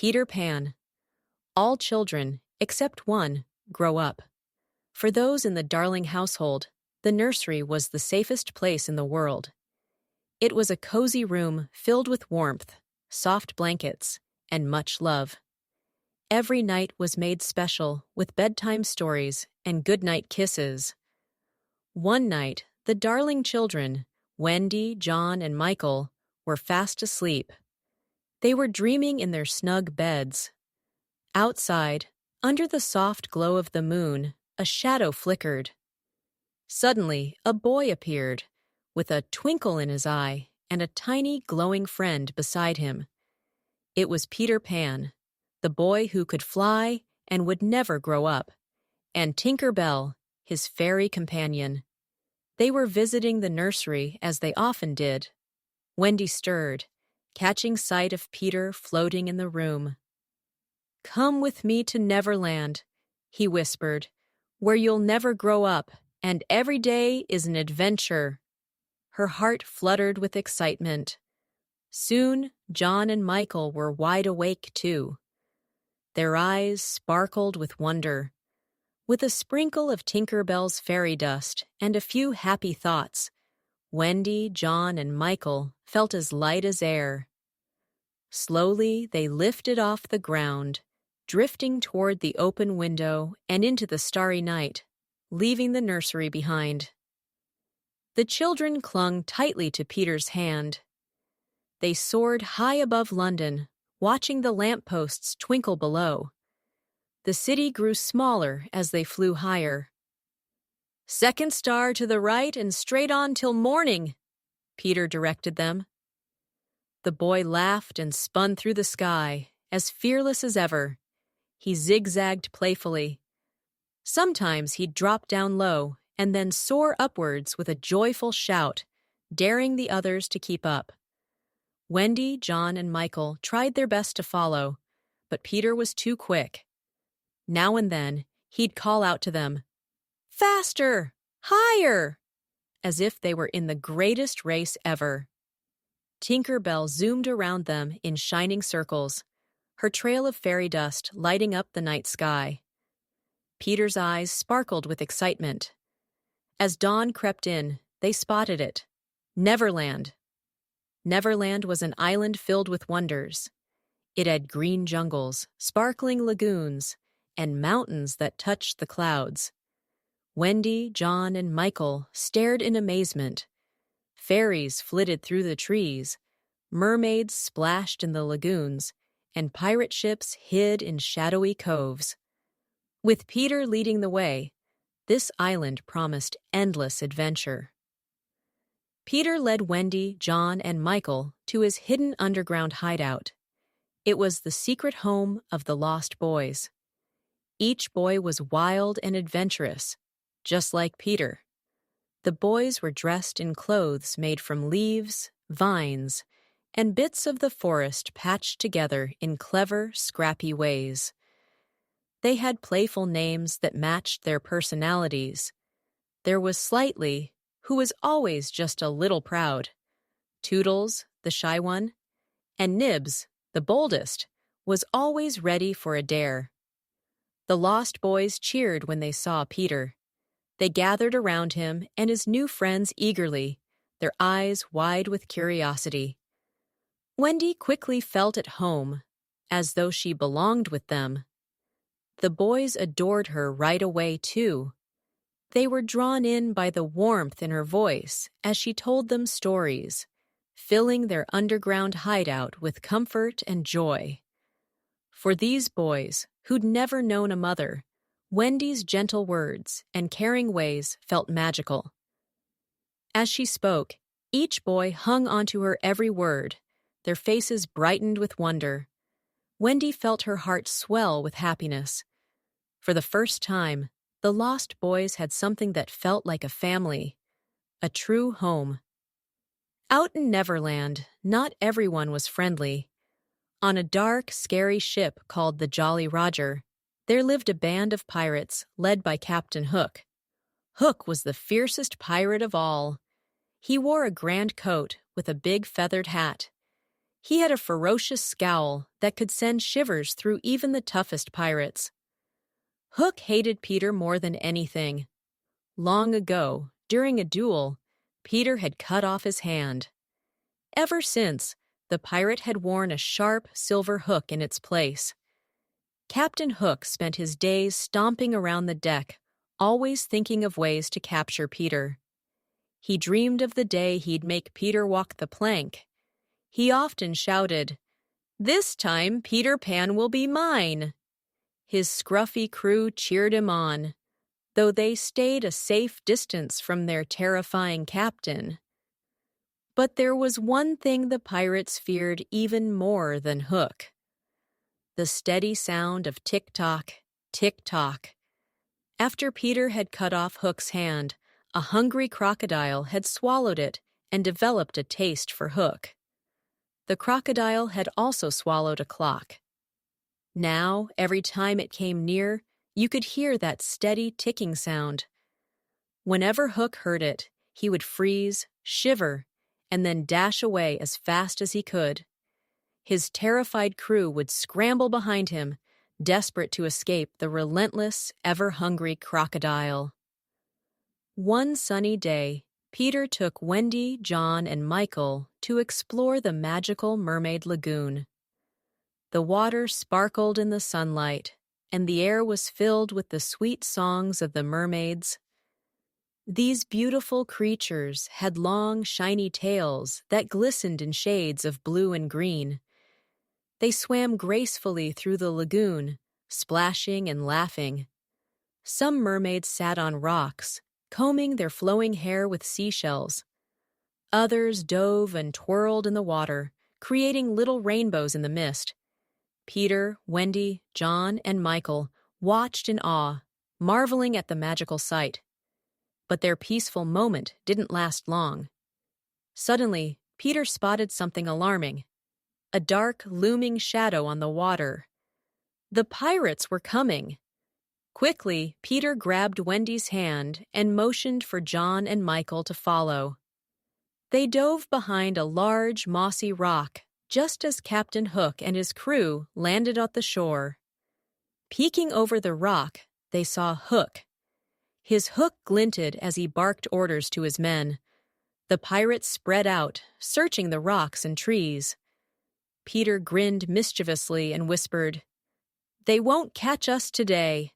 Peter Pan. All children, except one, grow up. For those in the darling household, the nursery was the safest place in the world. It was a cozy room filled with warmth, soft blankets, and much love. Every night was made special with bedtime stories and goodnight kisses. One night, the darling children, Wendy, John, and Michael, were fast asleep. They were dreaming in their snug beds. Outside, under the soft glow of the moon, a shadow flickered. Suddenly, a boy appeared, with a twinkle in his eye and a tiny glowing friend beside him. It was Peter Pan, the boy who could fly and would never grow up, and Tinker Bell, his fairy companion. They were visiting the nursery as they often did. Wendy stirred, catching sight of Peter floating in the room. "Come with me to Neverland," he whispered, "where you'll never grow up, and every day is an adventure." Her heart fluttered with excitement. Soon, John and Michael were wide awake, too. Their eyes sparkled with wonder. With a sprinkle of Tinker Bell's fairy dust and a few happy thoughts, Wendy, John, and Michael felt as light as air. Slowly, they lifted off the ground, drifting toward the open window and into the starry night, leaving the nursery behind. The children clung tightly to Peter's hand. They soared high above London, watching the lampposts twinkle below. The city grew smaller as they flew higher. "Second star to the right and straight on till morning," Peter directed them. The boy laughed and spun through the sky, as fearless as ever. He zigzagged playfully. Sometimes he'd drop down low and then soar upwards with a joyful shout, daring the others to keep up. Wendy, John, and Michael tried their best to follow, but Peter was too quick. Now and then, he'd call out to them, "Faster! Higher!" as if they were in the greatest race ever. Tinker Bell zoomed around them in shining circles, her trail of fairy dust lighting up the night sky. Peter's eyes sparkled with excitement. As dawn crept in, they spotted it. Neverland. Neverland was an island filled with wonders. It had green jungles, sparkling lagoons, and mountains that touched the clouds. Wendy, John, and Michael stared in amazement. Fairies flitted through the trees, mermaids splashed in the lagoons, and pirate ships hid in shadowy coves. With Peter leading the way, this island promised endless adventure. Peter led Wendy, John, and Michael to his hidden underground hideout. It was the secret home of the Lost Boys. Each boy was wild and adventurous, just like Peter. The boys were dressed in clothes made from leaves, vines, and bits of the forest patched together in clever, scrappy ways. They had playful names that matched their personalities. There was Slightly, who was always just a little proud, Toodles, the shy one, and Nibs, the boldest, was always ready for a dare. The Lost Boys cheered when they saw Peter. They gathered around him and his new friends eagerly, their eyes wide with curiosity. Wendy quickly felt at home, as though she belonged with them. The boys adored her right away, too. They were drawn in by the warmth in her voice as she told them stories, filling their underground hideout with comfort and joy. For these boys, who'd never known a mother, Wendy's gentle words and caring ways felt magical. As she spoke, each boy hung onto her every word, their faces brightened with wonder. Wendy felt her heart swell with happiness. For the first time, the Lost Boys had something that felt like a family, a true home. Out in Neverland, not everyone was friendly. On a dark, scary ship called the Jolly Roger, there lived a band of pirates led by Captain Hook. Hook was the fiercest pirate of all. He wore a grand coat with a big feathered hat. He had a ferocious scowl that could send shivers through even the toughest pirates. Hook hated Peter more than anything. Long ago, during a duel, Peter had cut off his hand. Ever since, the pirate had worn a sharp silver hook in its place. Captain Hook spent his days stomping around the deck, always thinking of ways to capture Peter. He dreamed of the day he'd make Peter walk the plank. He often shouted, "This time Peter Pan will be mine!" His scruffy crew cheered him on, though they stayed a safe distance from their terrifying captain. But there was one thing the pirates feared even more than Hook: the steady sound of tick-tock, tick-tock. After Peter had cut off Hook's hand, a hungry crocodile had swallowed it and developed a taste for Hook. The crocodile had also swallowed a clock. Now, every time it came near, you could hear that steady ticking sound. Whenever Hook heard it, he would freeze, shiver, and then dash away as fast as he could. His terrified crew would scramble behind him, desperate to escape the relentless, ever-hungry crocodile. One sunny day, Peter took Wendy, John, and Michael to explore the magical Mermaid Lagoon. The water sparkled in the sunlight, and the air was filled with the sweet songs of the mermaids. These beautiful creatures had long, shiny tails that glistened in shades of blue and green. They swam gracefully through the lagoon, splashing and laughing. Some mermaids sat on rocks, combing their flowing hair with seashells. Others dove and twirled in the water, creating little rainbows in the mist. Peter, Wendy, John, and Michael watched in awe, marveling at the magical sight. But their peaceful moment didn't last long. Suddenly, Peter spotted something alarming: a dark, looming shadow on the water. The pirates were coming! Quickly, Peter grabbed Wendy's hand and motioned for John and Michael to follow. They dove behind a large, mossy rock just as Captain Hook and his crew landed at the shore. Peeking over the rock, they saw Hook. His hook glinted as he barked orders to his men. The pirates spread out, searching the rocks and trees. Peter grinned mischievously and whispered, "They won't catch us today."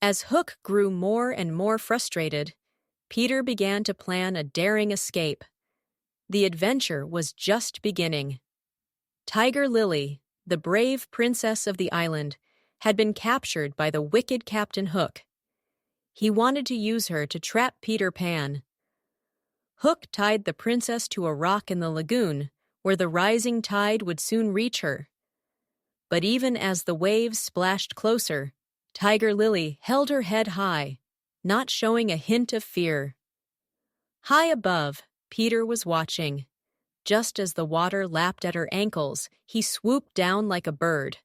As Hook grew more and more frustrated, Peter began to plan a daring escape. The adventure was just beginning. Tiger Lily, the brave princess of the island, had been captured by the wicked Captain Hook. He wanted to use her to trap Peter Pan. Hook tied the princess to a rock in the lagoon, where the rising tide would soon reach her. But even as the waves splashed closer, Tiger Lily held her head high, not showing a hint of fear. High above, Peter was watching. Just as the water lapped at her ankles, he swooped down like a bird.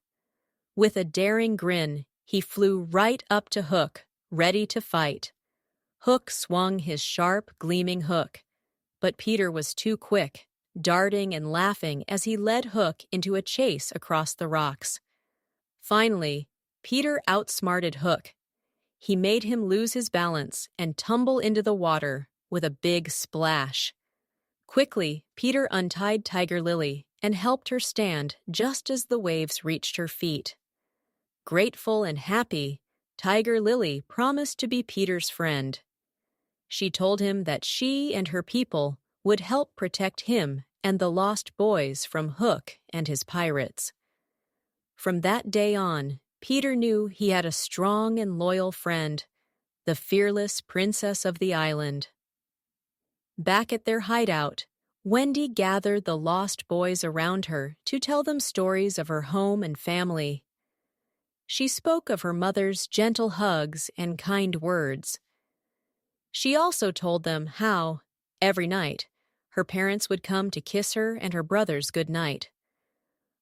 With a daring grin, he flew right up to Hook, ready to fight. Hook swung his sharp, gleaming hook, but Peter was too quick, darting and laughing as he led Hook into a chase across the rocks. Finally, Peter outsmarted Hook. He made him lose his balance and tumble into the water with a big splash. Quickly, Peter untied Tiger Lily and helped her stand just as the waves reached her feet. Grateful and happy, Tiger Lily promised to be Peter's friend. She told him that she and her people would help protect him and the lost boys from Hook and his pirates. From that day on, Peter knew he had a strong and loyal friend, the fearless princess of the island. Back at their hideout, Wendy gathered the lost boys around her to tell them stories of her home and family. She spoke of her mother's gentle hugs and kind words. She also told them how, every night, her parents would come to kiss her and her brothers good night.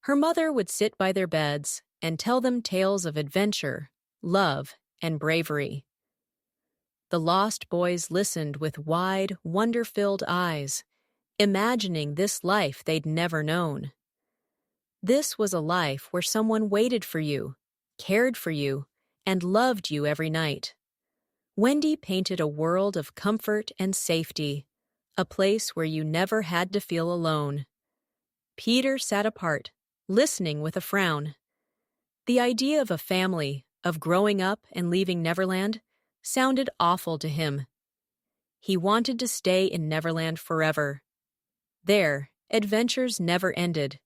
Her mother would sit by their beds and tell them tales of adventure, love, and bravery. The lost boys listened with wide, wonder-filled eyes, imagining this life they'd never known. This was a life where someone waited for you, cared for you, and loved you every night. Wendy painted a world of comfort and safety, a place where you never had to feel alone. Peter sat apart, listening with a frown. The idea of a family, of growing up and leaving Neverland, sounded awful to him. He wanted to stay in Neverland forever. There, adventures never ended,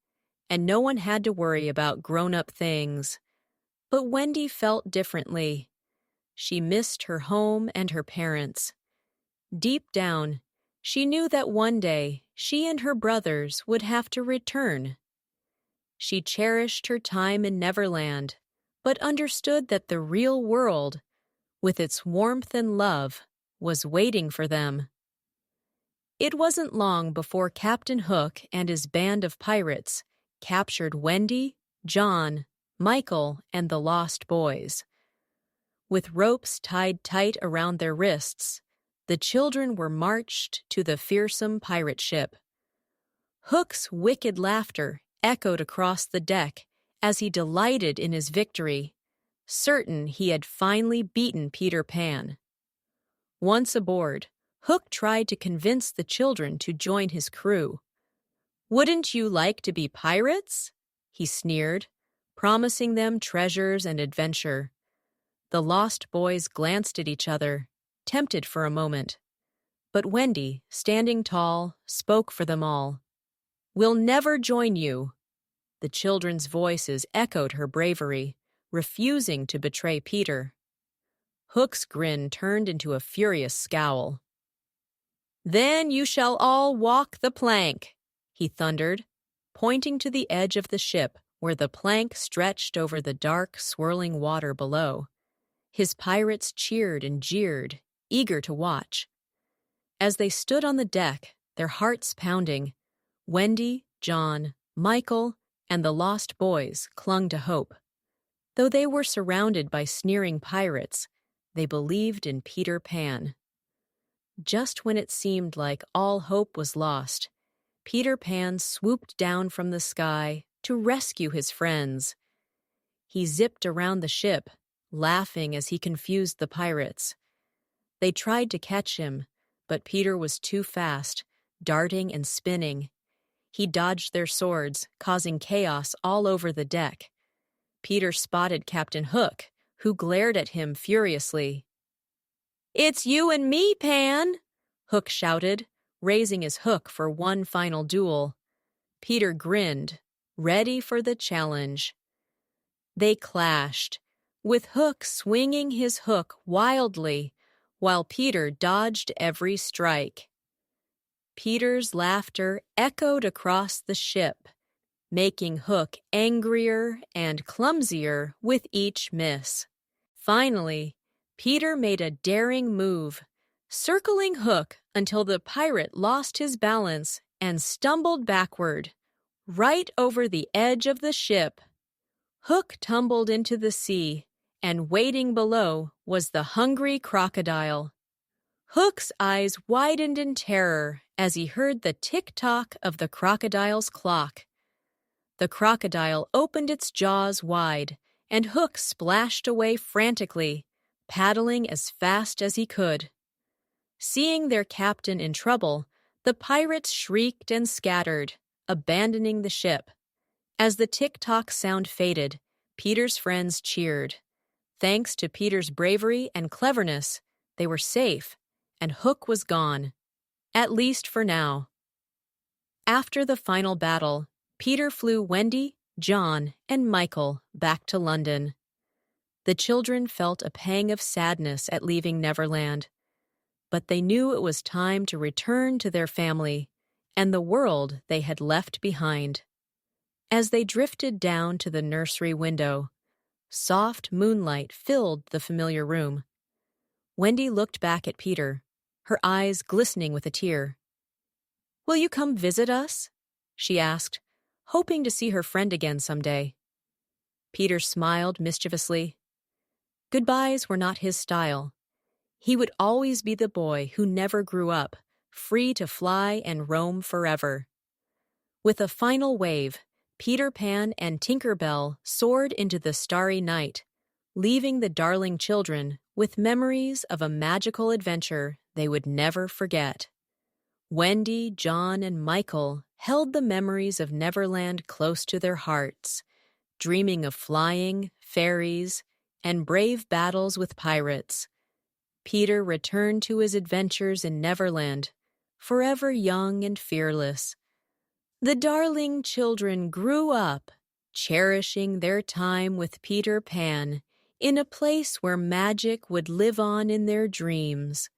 and no one had to worry about grown-up things. But Wendy felt differently. She missed her home and her parents. Deep down, she knew that one day she and her brothers would have to return. She cherished her time in Neverland, but understood that the real world, with its warmth and love, was waiting for them. It wasn't long before Captain Hook and his band of pirates captured Wendy, John, Michael, and the lost boys. With ropes tied tight around their wrists, the children were marched to the fearsome pirate ship. Hook's wicked laughter echoed across the deck as he delighted in his victory, certain he had finally beaten Peter Pan. Once aboard, Hook tried to convince the children to join his crew. "Wouldn't you like to be pirates?" he sneered, promising them treasures and adventure. The lost boys glanced at each other, tempted for a moment. But Wendy, standing tall, spoke for them all. "We'll never join you." The children's voices echoed her bravery, refusing to betray Peter. Hook's grin turned into a furious scowl. "Then you shall all walk the plank," he thundered, pointing to the edge of the ship where the plank stretched over the dark, swirling water below. His pirates cheered and jeered, eager to watch. As they stood on the deck, their hearts pounding, Wendy, John, Michael, and the lost boys clung to hope. Though they were surrounded by sneering pirates, they believed in Peter Pan. Just when it seemed like all hope was lost, Peter Pan swooped down from the sky to rescue his friends. He zipped around the ship, laughing as he confused the pirates. They tried to catch him, but Peter was too fast, darting and spinning. He dodged their swords, causing chaos all over the deck. Peter spotted Captain Hook, who glared at him furiously. "It's you and me, Pan!" Hook shouted, raising his hook for one final duel. Peter grinned, ready for the challenge. They clashed, with Hook swinging his hook wildly, while Peter dodged every strike. Peter's laughter echoed across the ship, making Hook angrier and clumsier with each miss. Finally, Peter made a daring move, circling Hook until the pirate lost his balance and stumbled backward, right over the edge of the ship. Hook tumbled into the sea, and waiting below was the hungry crocodile. Hook's eyes widened in terror as he heard the tick-tock of the crocodile's clock. The crocodile opened its jaws wide, and Hook splashed away frantically, paddling as fast as he could. Seeing their captain in trouble, the pirates shrieked and scattered, abandoning the ship. As the tick-tock sound faded, Peter's friends cheered. Thanks to Peter's bravery and cleverness, they were safe, and Hook was gone, at least for now. After the final battle, Peter flew Wendy, John, and Michael back to London. The children felt a pang of sadness at leaving Neverland, but they knew it was time to return to their family and the world they had left behind. As they drifted down to the nursery window, soft moonlight filled the familiar room. Wendy looked back at Peter, her eyes glistening with a tear. "Will you come visit us?" she asked, hoping to see her friend again someday. Peter smiled mischievously. Goodbyes were not his style. He would always be the boy who never grew up, free to fly and roam forever. With a final wave, Peter Pan and Tinker Bell soared into the starry night, leaving the darling children with memories of a magical adventure they would never forget. Wendy, John, and Michael held the memories of Neverland close to their hearts, dreaming of flying, fairies, and brave battles with pirates. Peter returned to his adventures in Neverland, forever young and fearless. The darling children grew up, cherishing their time with Peter Pan in a place where magic would live on in their dreams.